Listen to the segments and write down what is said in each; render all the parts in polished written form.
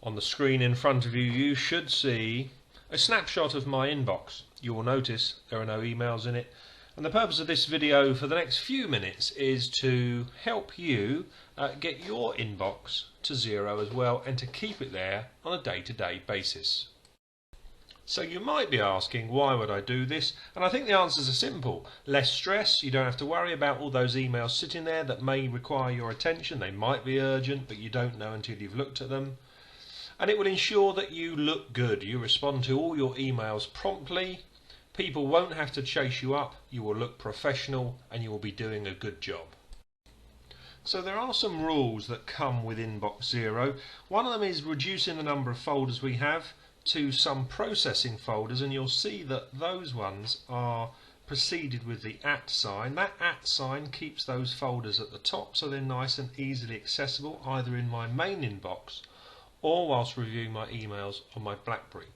On the screen in front of you, you should see a snapshot of my inbox. You will notice there are no emails in it. And the purpose of this video for the next few minutes is to help you get your inbox to zero as well, and to keep it there on a day-to-day basis. So you might be asking, why would I do this? And I think the answers are simple. Less stress, you don't have to worry about all those emails sitting there that may require your attention. They might be urgent, but you don't know until you've looked at them. And it will ensure that you look good. You respond to all your emails promptly. People won't have to chase you up. You will look professional and you will be doing a good job. So there are some rules that come with Inbox Zero. One of them is reducing the number of folders we have to some processing folders, and you'll see that those ones are preceded with the @ sign. That @ sign keeps those folders at the top so they're nice and easily accessible, either in my main inbox or whilst reviewing my emails on my BlackBerry.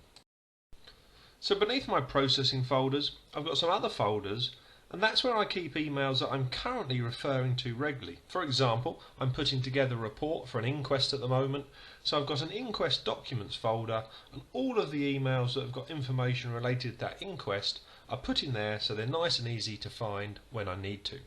So beneath my processing folders, I've got some other folders, and that's where I keep emails that I'm currently referring to regularly. For example, I'm putting together a report for an inquest at the moment, so I've got an inquest documents folder, and all of the emails that have got information related to that inquest are put in there so they're nice and easy to find when I need to.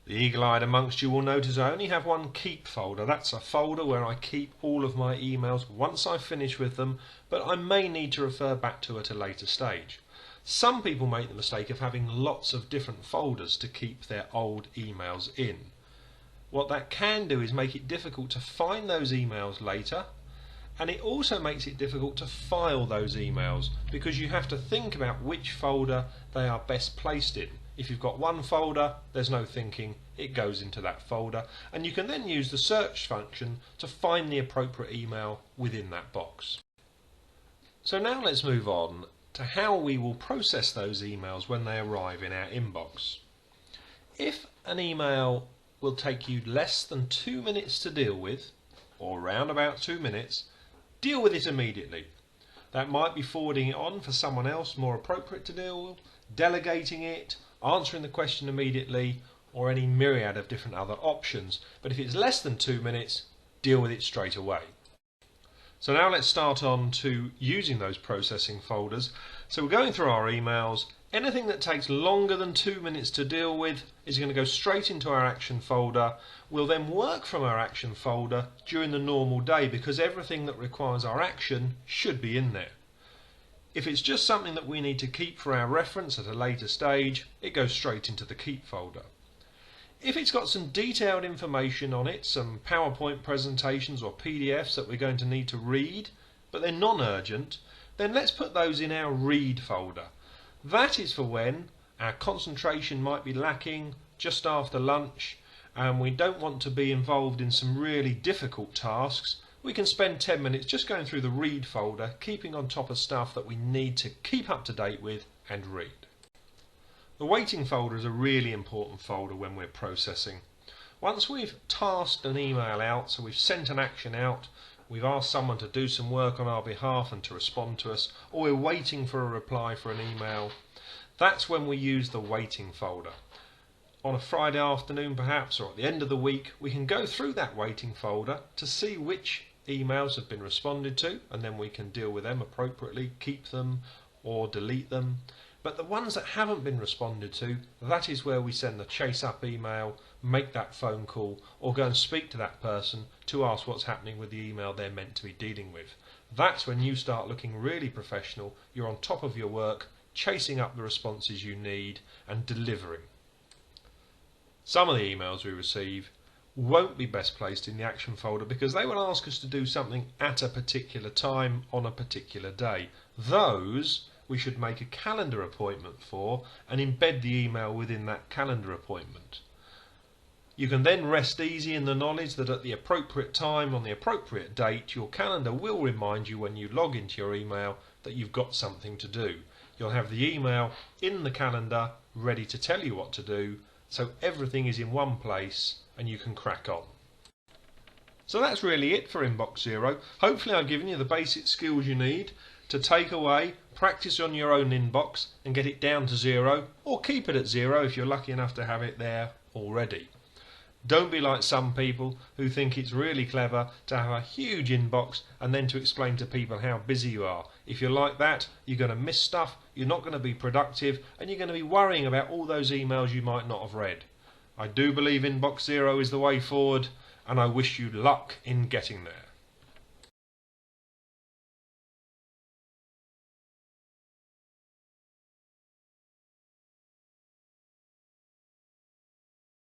The eagle-eyed amongst you will notice I only have one keep folder. That's a folder where I keep all of my emails once I've finished with them, but I may need to refer back to at a later stage. Some people make the mistake of having lots of different folders to keep their old emails in. What that can do is make it difficult to find those emails later, and it also makes it difficult to file those emails because you have to think about which folder they are best placed in. If you've got one folder, there's no thinking, it goes into that folder, and you can then use the search function to find the appropriate email within that box. So now let's move on to how we will process those emails when they arrive in our inbox. If an email will take you less than 2 minutes to deal with, or around about 2 minutes, deal with it immediately. That might be forwarding it on for someone else more appropriate to deal with, delegating it, answering the question immediately, or any myriad of different other options. But if it's less than 2 minutes, deal with it straight away. So now let's start on to using those processing folders. So we're going through our emails. Anything that takes longer than 2 minutes to deal with is going to go straight into our action folder. We'll then work from our action folder during the normal day because everything that requires our action should be in there. If it's just something that we need to keep for our reference at a later stage, it goes straight into the keep folder. If it's got some detailed information on it, some PowerPoint presentations or PDFs that we're going to need to read, but they're non-urgent, then let's put those in our read folder. That is for when our concentration might be lacking just after lunch and we don't want to be involved in some really difficult tasks. We can spend 10 minutes just going through the read folder, keeping on top of stuff that we need to keep up to date with and read. The waiting folder is a really important folder when we're processing. Once we've tasked an email out, so we've sent an action out, we've asked someone to do some work on our behalf and to respond to us, or we're waiting for a reply for an email, that's when we use the waiting folder. On a Friday afternoon perhaps, or at the end of the week, we can go through that waiting folder to see which emails have been responded to, and then we can deal with them appropriately, keep them or delete them. But the ones that haven't been responded to, that is where we send the chase up email, make that phone call, or go and speak to that person to ask what's happening with the email they're meant to be dealing with. That's when you start looking really professional. You're on top of your work, chasing up the responses you need and delivering. Some of the emails we receive won't be best placed in the action folder because they will ask us to do something at a particular time on a particular day. Those we should make a calendar appointment for and embed the email within that calendar appointment. You can then rest easy in the knowledge that at the appropriate time on the appropriate date your calendar will remind you when you log into your email that you've got something to do. You'll have the email in the calendar ready to tell you what to do, so everything is in one place and you can crack on. So that's really it for Inbox Zero. Hopefully I've given you the basic skills you need to take away, practice on your own inbox and get it down to zero, or keep it at zero if you're lucky enough to have it there already. Don't be like some people who think it's really clever to have a huge inbox and then to explain to people how busy you are. If you're like that, you're going to miss stuff, you're not going to be productive, and you're going to be worrying about all those emails you might not have read. I do believe Inbox Zero is the way forward, and I wish you luck in getting there.